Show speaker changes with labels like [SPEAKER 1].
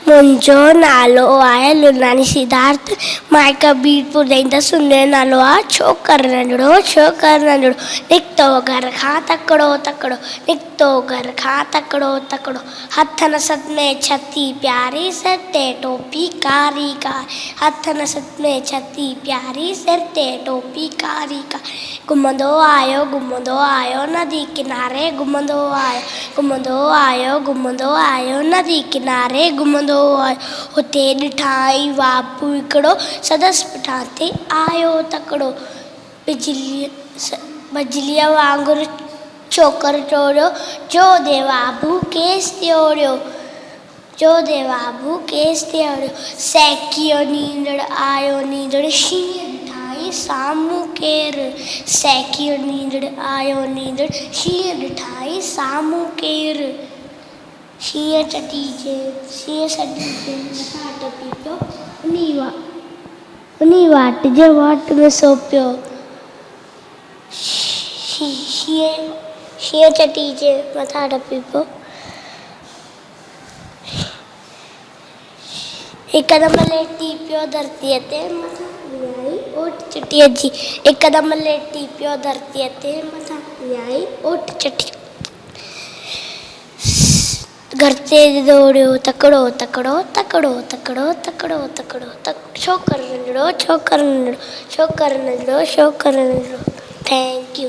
[SPEAKER 1] मुंहिंजो नालो आहे लुनानी सिद्धार्थ। मां हिकु बीरपुर रहंदसि। सुञो नालो आहे छो कर नंढड़ो छो कर नंढड़ो। निकितो घर खां तकिड़ो तकिड़ो निकितो घर खां तकिड़ो तकिड़ो। हथनि सत में छती प्यारी सिर ते टोपी कारी कारी। हथनि सत में छती प्यारी सिर ते टोपी कारी कारी। घुमंदो आयो नदी किनारे घुमंदो आयो नदी किनारे घुमंदो आयो। हुते ॾिठाई बाबू हिकिड़ो सदसि पुठियां ते आयो तकिड़ो। बिजलीअ वांगुरु चोकर टोड़ियो जो दे बाबू केस त्योड़ियो सैकियो नींदड़ आयो नींदड़ शींहं ॾिठाई साम्हूं केरु। सैकियो नींदड़ आयो नींदड़ शींहं ॾिठाई साम्हूं केरु। शींहं सॾीजे मथां टपी पियो उन वाट जे वाट में सो पियो। शींहं चटीजे मथां टपी पियो। हिकदमि लेटी पियो धरतीअ ते मथां वियाई ओट चटीअ जी। हिकदमि लेटी पियो धरतीअ ते मथां वियाई ओट चटी। घर ते दौड़ियो तकिड़ो तकिड़ो तकिड़ो तकिड़ो तकिड़ो तकिड़ो छो कर नंढड़ो छो कर नंढड़ो छो कर नंढड़ो छो कर नंढड़ो। Thank U.